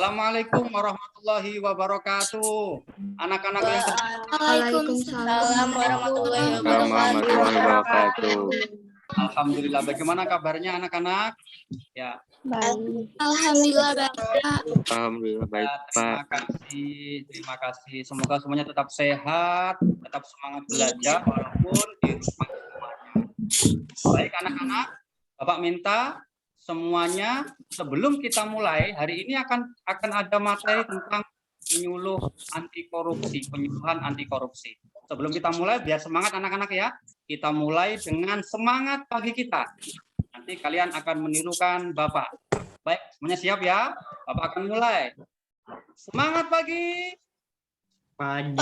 Assalamualaikum warahmatullahi wabarakatuh. Anak-anak yang Waalaikumsalam warahmatullahi wabarakatuh. Alhamdulillah. Bagaimana kabarnya anak-anak? Ya. Baik. Alhamdulillah baik. Alhamdulillah baik, Terima Pak. kasih, terima kasih. Semoga semuanya tetap sehat, tetap semangat belajar walaupun di rumah semuanya. Baik anak-anak, Bapak minta semuanya sebelum kita mulai hari ini akan ada materi tentang penyuluh anti korupsi, penyuluhan anti korupsi. Sebelum kita mulai, biar semangat anak-anak ya. Kita mulai dengan semangat pagi kita. Nanti kalian akan menirukan Bapak. Baik, semuanya siap ya? Bapak akan mulai. Semangat pagi. Pagi.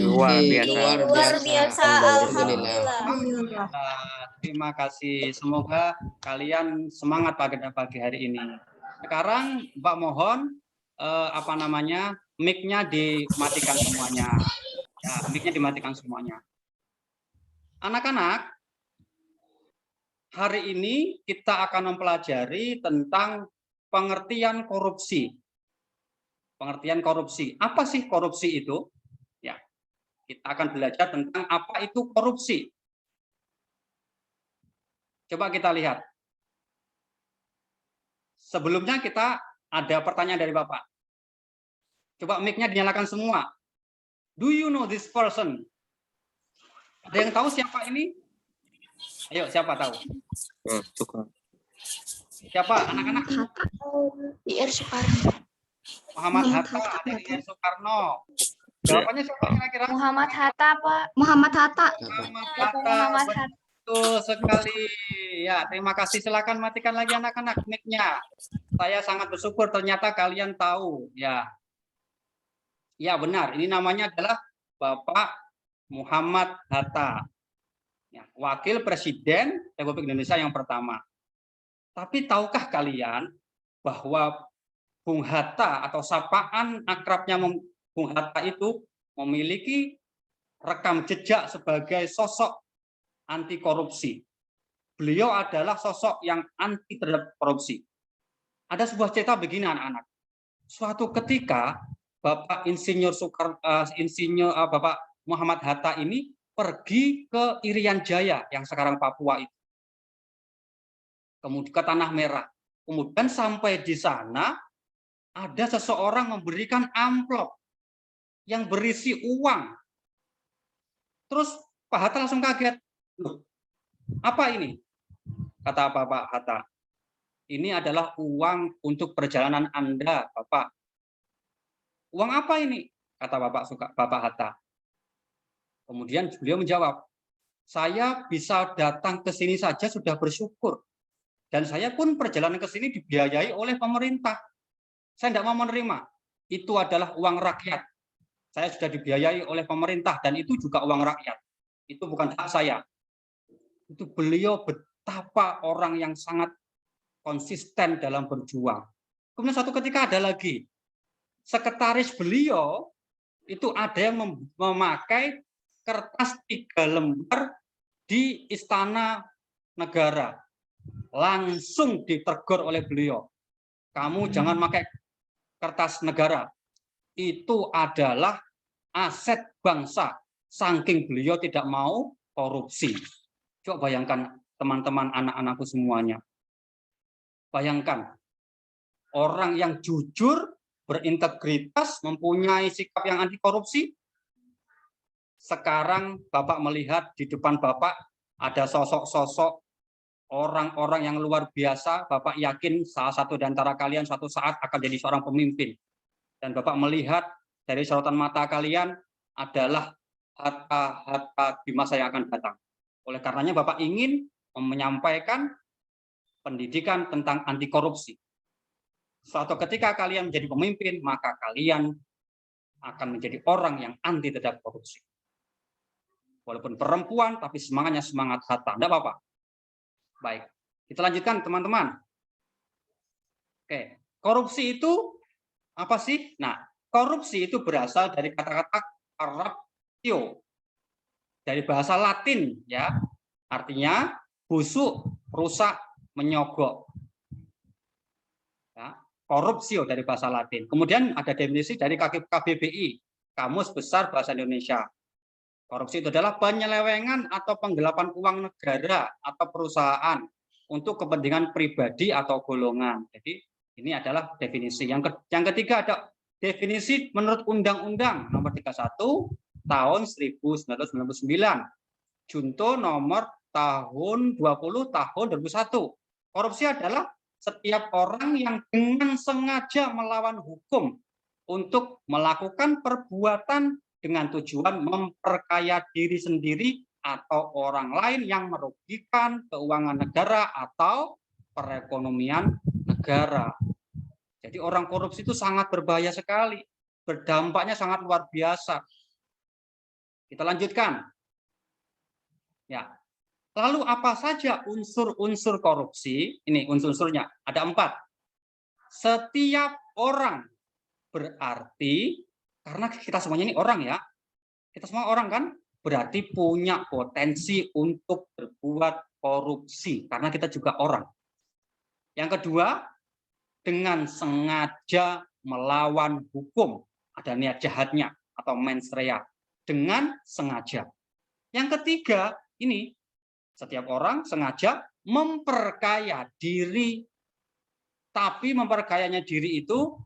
Luar biasa. Alhamdulillah. Terima kasih. Semoga kalian semangat pagi hari ini. Sekarang Pak mohon mic-nya dimatikan semuanya. Ya, mic-nya dimatikan semuanya. Anak-anak, hari ini kita akan mempelajari tentang pengertian korupsi. Pengertian korupsi. Apa sih korupsi itu? Ya, kita akan belajar tentang apa itu korupsi. Coba kita lihat. Sebelumnya kita ada pertanyaan dari Bapak. Coba mic-nya dinyalakan semua. Do you know this person? Ada yang tahu siapa ini? Ayo, siapa tahu? Siapa anak-anak? Ir Soekarno. Muhammad Hatta, adik Ir Soekarno. Jawabannya siapa kira-kira? Muhammad Hatta, Pak. Muhammad Hatta. Muhammad Hatta. Betul sekali. Ya, terima kasih. Silakan matikan lagi anak-anak mic-nya. Saya sangat bersyukur ternyata kalian tahu. Ya. Ya, benar. Ini namanya adalah Bapak Muhammad Hatta. Ya, Wakil Presiden Republik Indonesia yang pertama. Tapi tahukah kalian bahwa Bung Hatta atau sapaan akrabnya Bung Hatta itu memiliki rekam jejak sebagai sosok anti korupsi. Beliau adalah sosok yang anti terhadap korupsi. Ada sebuah cerita begini anak-anak. Suatu ketika Bapak Bapak Muhammad Hatta ini pergi ke Irian Jaya yang sekarang Papua itu. Kemudian ke Tanah Merah. Kemudian sampai di sana ada seseorang memberikan amplop yang berisi uang. Terus Pak Hatta langsung kaget. Loh, apa ini? Kata Bapak Hatta. Ini adalah uang untuk perjalanan Anda, Bapak. Uang apa ini? Kata Bapak Hatta. Kemudian beliau menjawab, saya bisa datang ke sini saja sudah bersyukur. Dan saya pun perjalanan ke sini dibiayai oleh pemerintah. Saya tidak mau menerima. Itu adalah uang rakyat. Saya sudah dibiayai oleh pemerintah dan itu juga uang rakyat. Itu bukan hak saya. Itu beliau betapa orang yang sangat konsisten dalam berjuang. Kemudian satu ketika ada lagi. Sekretaris beliau itu ada yang memakai kertas 3 lembar di Istana Negara. Langsung ditegur oleh beliau. Kamu jangan pakai kertas negara. Itu adalah aset bangsa. Saking beliau tidak mau korupsi. Coba bayangkan teman-teman anak-anakku semuanya. Bayangkan orang yang jujur, berintegritas, mempunyai sikap yang anti korupsi. Sekarang Bapak melihat di depan Bapak ada sosok-sosok orang-orang yang luar biasa. Bapak yakin salah satu di antara kalian suatu saat akan jadi seorang pemimpin. Dan Bapak melihat dari sorotan mata kalian adalah Hatta di masa yang akan datang. Oleh karenanya Bapak ingin menyampaikan pendidikan tentang anti korupsi. Suatu ketika kalian menjadi pemimpin, maka kalian akan menjadi orang yang anti terhadap korupsi. Walaupun perempuan, tapi semangatnya semangat Hatta. Tidak apa-apa. Baik, kita lanjutkan teman-teman. Oke, korupsi itu apa sih? Nah, korupsi itu berasal dari kata-kata corruptio, dari bahasa Latin, ya, artinya busuk, rusak, menyogok. Ya. Korupsio dari bahasa Latin. Kemudian ada definisi dari KBBI, Kamus Besar Bahasa Indonesia. Korupsi itu adalah penyelewengan atau penggelapan uang negara atau perusahaan untuk kepentingan pribadi atau golongan. Jadi ini adalah definisi. Yang ketiga ada definisi menurut Undang-Undang Nomor 31 Tahun 1999, Junto Nomor Tahun 20 Tahun 2001. Korupsi adalah setiap orang yang dengan sengaja melawan hukum untuk melakukan perbuatan dengan tujuan memperkaya diri sendiri atau orang lain yang merugikan keuangan negara atau perekonomian negara. Jadi orang korupsi itu sangat berbahaya sekali, berdampaknya sangat luar biasa. Kita lanjutkan. Ya. Lalu apa saja unsur-unsur korupsi? Ini unsur-unsurnya, ada 4. Setiap orang, berarti karena kita semuanya ini orang ya, kita semua orang kan, berarti punya potensi untuk berbuat korupsi, karena kita juga orang. Yang kedua, dengan sengaja melawan hukum, ada niat jahatnya atau mens rea, dengan sengaja. Yang ketiga, ini setiap orang sengaja memperkaya diri, tapi memperkayanya diri itu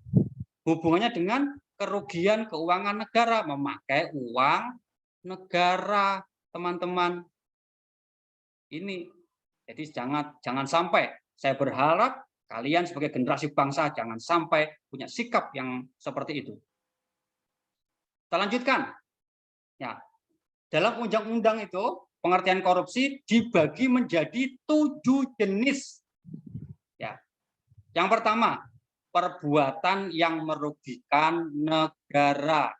hubungannya dengan kerugian keuangan negara, memakai uang negara, teman-teman. Ini, jadi jangan sampai. Saya berharap kalian sebagai generasi bangsa jangan sampai punya sikap yang seperti itu. Kita lanjutkan. Ya, dalam undang-undang itu pengertian korupsi dibagi menjadi 7 jenis. Ya. Yang pertama, perbuatan yang merugikan negara.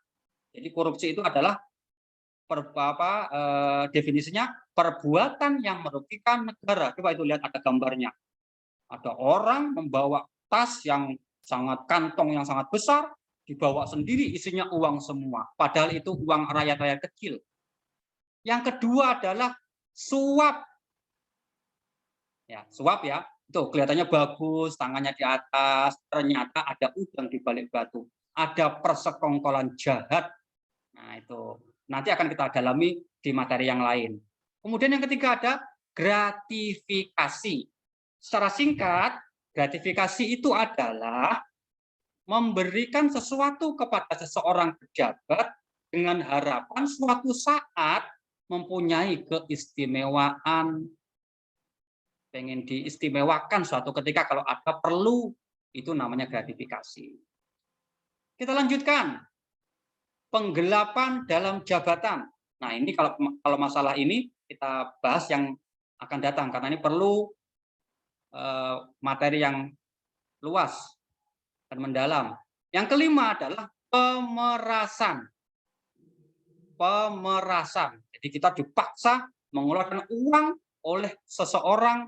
Jadi korupsi itu adalah definisinya perbuatan yang merugikan negara. Coba itu lihat, ada gambarnya. Ada orang membawa tas yang sangat, kantong yang sangat besar, dibawa sendiri, isinya uang semua. Padahal itu uang rakyat-rakyat kecil. Yang kedua adalah suap. Ya, suap ya. Itu kelihatannya bagus, tangannya di atas, ternyata ada udang di balik batu. Ada persekongkolan jahat. Nah, itu nanti akan kita dalami di materi yang lain. Kemudian yang ketiga ada gratifikasi. Secara singkat, gratifikasi itu adalah memberikan sesuatu kepada seseorang pejabat dengan harapan suatu saat mempunyai keistimewaan, pengen diistimewakan suatu ketika kalau ada perlu, itu namanya gratifikasi. Kita lanjutkan. Penggelapan dalam jabatan. Nah, ini kalau masalah ini kita bahas yang akan datang karena ini perlu materi yang luas dan mendalam. Yang kelima adalah pemerasan. Pemerasan. Jadi kita dipaksa mengeluarkan uang oleh seseorang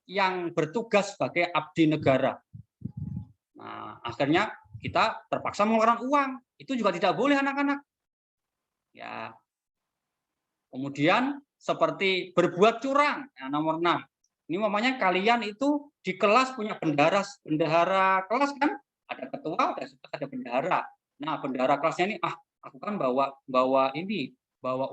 yang bertugas sebagai abdi negara. Nah, akhirnya kita terpaksa mengeluarkan uang. Itu juga tidak boleh, anak-anak. Ya. Kemudian seperti berbuat curang, ya, nomor 6. Ini namanya kalian itu di kelas punya bendahara kelas kan? Ada ketua, ada bendahara. Nah, bendahara kelasnya ini, aku kan bawa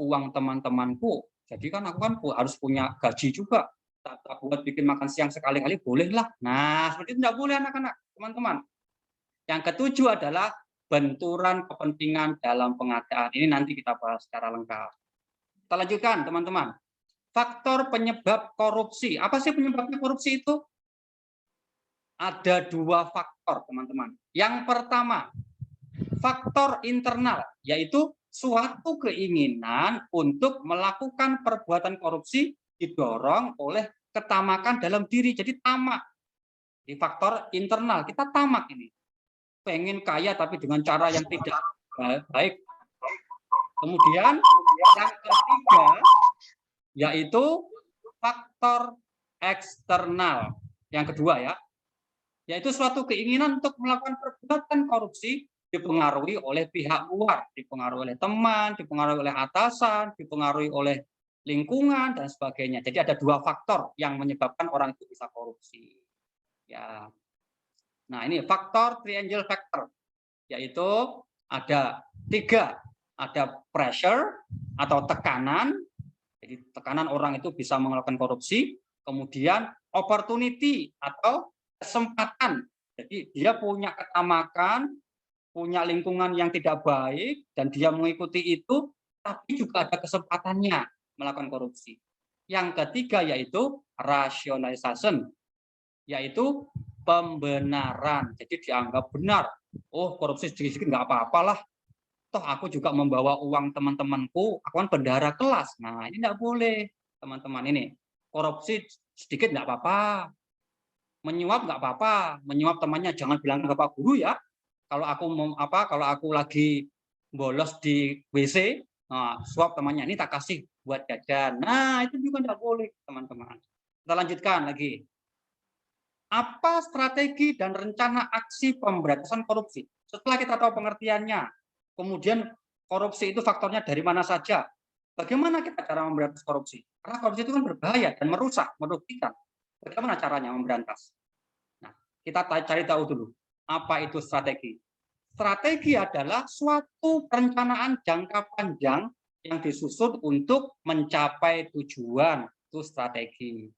uang teman-temanku. Jadi kan aku kan harus punya gaji juga. Tak buat bikin makan siang sekali-kali bolehlah. Nah, seperti itu tidak boleh, anak-anak, teman-teman. Yang ketujuh adalah benturan kepentingan dalam pengadaan. Ini nanti kita bahas secara lengkap. Kita lanjutkan, teman-teman. Faktor penyebab korupsi. Apa sih penyebabnya korupsi itu? Ada 2 faktor, teman-teman. Yang pertama, faktor internal, yaitu suatu keinginan untuk melakukan perbuatan korupsi didorong oleh ketamakan dalam diri. Jadi tamak. Di faktor internal, kita tamak ini. Pengen kaya tapi dengan cara yang tidak baik. Kemudian yang ketiga yaitu faktor eksternal. Yang kedua ya, yaitu suatu keinginan untuk melakukan perbuatan korupsi dipengaruhi oleh pihak luar, dipengaruhi oleh teman, dipengaruhi oleh atasan, dipengaruhi oleh lingkungan dan sebagainya. Jadi ada 2 faktor yang menyebabkan orang itu bisa korupsi. Ya. Nah, ini faktor triangle factor, yaitu ada 3. Ada pressure atau tekanan, jadi tekanan orang itu bisa melakukan korupsi. Kemudian opportunity atau kesempatan, jadi dia punya ketamakan, punya lingkungan yang tidak baik, dan dia mengikuti itu, tapi juga ada kesempatannya melakukan korupsi. Yang ketiga yaitu rationalization, yaitu pembenaran. Jadi dianggap benar. Oh, korupsi sedikit-sedikit nggak apa-apalah. Toh aku juga membawa uang teman-temanku, aku kan bendahara kelas. Nah, ini nggak boleh, teman-teman ini. Korupsi sedikit nggak apa-apa. Menyuap nggak apa-apa. Menyuap temannya jangan bilang ke Pak Guru ya. Kalau aku lagi bolos di WC, nah, suap temannya, ini tak kasih buat jajan. Nah, itu juga nggak boleh, teman-teman. Kita lanjutkan lagi. Apa strategi dan rencana aksi pemberantasan korupsi? Setelah kita tahu pengertiannya, kemudian korupsi itu faktornya dari mana saja, bagaimana kita cara memberantas korupsi? Karena korupsi itu kan berbahaya dan merusak, merugikan. Bagaimana caranya memberantas? Nah, kita cari tahu dulu, apa itu strategi? Strategi adalah suatu perencanaan jangka panjang yang disusun untuk mencapai tujuan. Itu strategi.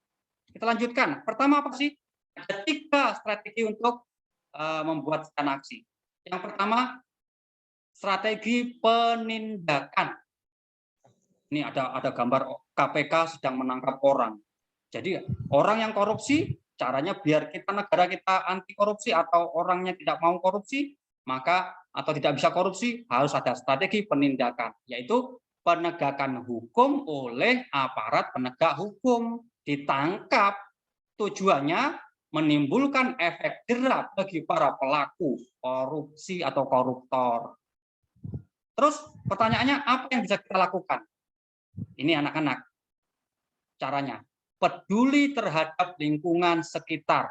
Kita lanjutkan. Pertama apa sih? Ada 3 strategi untuk membuat rencana aksi. Yang pertama, strategi penindakan. Ini ada gambar KPK sedang menangkap orang. Jadi orang yang korupsi, caranya biar negara kita anti korupsi atau orangnya tidak mau korupsi, maka atau tidak bisa korupsi, harus ada strategi penindakan, yaitu penegakan hukum oleh aparat penegak hukum. Ditangkap, tujuannya menimbulkan efek jerah bagi para pelaku korupsi atau koruptor. Terus pertanyaannya, apa yang bisa kita lakukan? Ini anak-anak, caranya peduli terhadap lingkungan sekitar.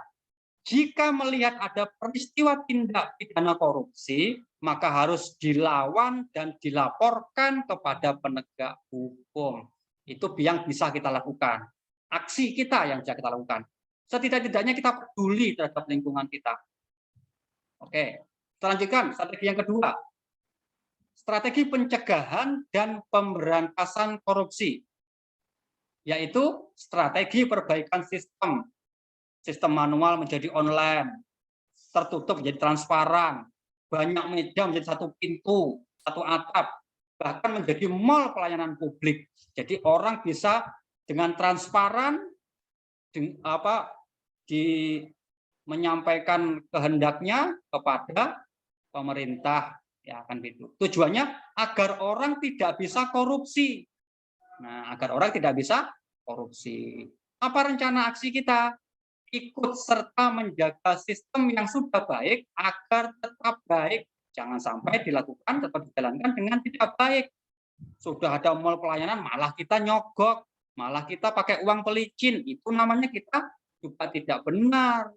Jika melihat ada peristiwa tindak pidana korupsi, maka harus dilawan dan dilaporkan kepada penegak hukum. Itu yang bisa kita lakukan. Aksi kita yang bisa kita lakukan. Setidak-tidaknya kita peduli terhadap lingkungan kita. Oke, kita lanjutkan strategi yang kedua. Strategi pencegahan dan pemberantasan korupsi, yaitu strategi perbaikan sistem. Sistem manual menjadi online, tertutup menjadi transparan, banyak meja menjadi satu pintu, satu atap, bahkan menjadi mall pelayanan publik. Jadi orang bisa dengan transparan menyampaikan kehendaknya kepada pemerintah, ya kan gitu. Tujuannya agar orang tidak bisa korupsi. Nah, agar orang tidak bisa korupsi. Apa rencana aksi kita? Ikut serta menjaga sistem yang sudah baik agar tetap baik. Jangan sampai dilakukan tetap dijalankan dengan tidak baik. Sudah ada mall pelayanan malah kita nyogok, malah kita pakai uang pelicin. Itu namanya kita juga tidak benar.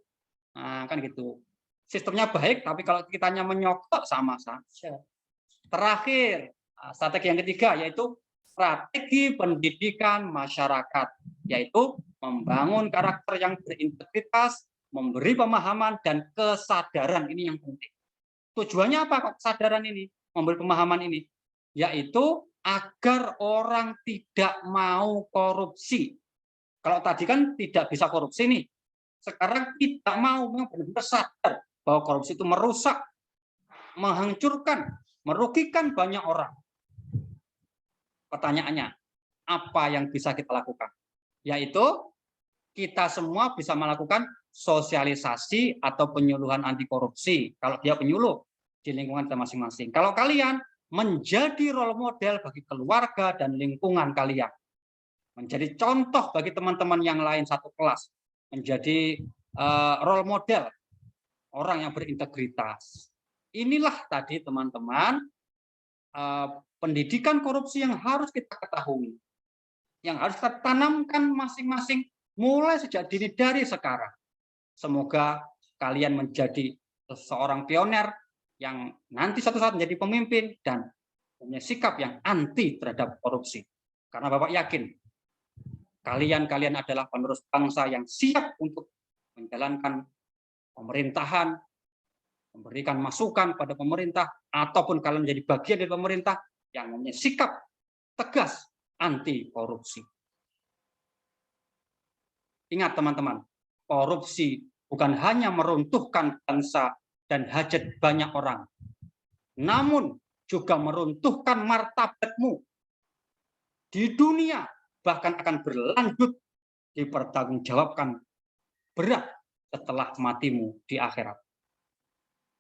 Nah, kan gitu. Sistemnya baik, tapi kalau kitanya menyogok sama saja. Terakhir, strategi yang ketiga yaitu strategi pendidikan masyarakat, yaitu membangun karakter yang berintegritas, memberi pemahaman dan kesadaran. Ini yang penting. Tujuannya apa kok kesadaran ini, memberi pemahaman ini? Yaitu agar orang tidak mau korupsi. Kalau tadi kan tidak bisa korupsi nih, sekarang tidak mau, benar-benar sadar bahwa korupsi itu merusak, menghancurkan, merugikan banyak orang. Pertanyaannya, apa yang bisa kita lakukan? Yaitu kita semua bisa melakukan sosialisasi atau penyuluhan anti korupsi. Kalau dia penyuluh di lingkungan kita masing-masing. Kalau kalian menjadi role model bagi keluarga dan lingkungan kalian, menjadi contoh bagi teman-teman yang lain satu kelas, menjadi role model orang yang berintegritas. Inilah tadi teman-teman pendidikan korupsi yang harus kita ketahui, yang harus kita tanamkan masing-masing mulai sejak dini dari sekarang. Semoga kalian menjadi seorang pioner yang nanti suatu saat menjadi pemimpin dan punya sikap yang anti terhadap korupsi. Karena Bapak yakin kalian adalah penerus bangsa yang siap untuk menjalankan pemerintahan memberikan masukan pada pemerintah, ataupun kalian menjadi bagian dari pemerintah yang mempunyai sikap tegas anti korupsi. Ingat teman-teman, korupsi bukan hanya meruntuhkan bangsa dan hajat banyak orang, namun juga meruntuhkan martabatmu di dunia, bahkan akan berlanjut dipertanggungjawabkan berat setelah matimu di akhirat.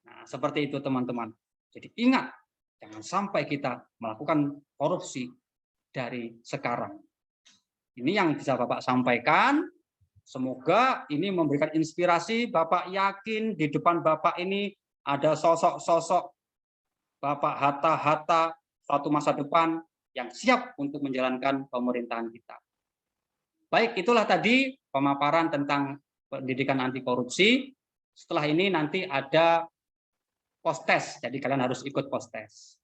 Nah, seperti itu teman-teman. Jadi ingat, jangan sampai kita melakukan korupsi dari sekarang. Ini yang bisa Bapak sampaikan. Semoga ini memberikan inspirasi. Bapak yakin di depan Bapak ini ada sosok-sosok Bapak Hatta suatu masa depan yang siap untuk menjalankan pemerintahan kita. Baik, itulah tadi pemaparan tentang pendidikan anti korupsi. Setelah ini nanti ada post-test, jadi kalian harus ikut post-test.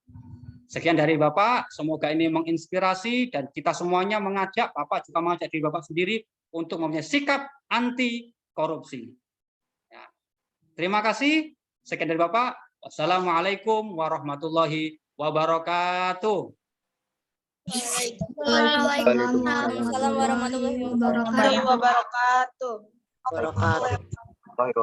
Sekian dari Bapak, semoga ini menginspirasi dan kita semuanya mengajak, Bapak juga mengajak diri Bapak sendiri untuk mempunyai sikap anti korupsi. Ya. Terima kasih. Sekian dari Bapak. Wassalamualaikum warahmatullahi wabarakatuh. Waalaikumsalam warahmatullahi wabarakatuh. Wabarakatuh.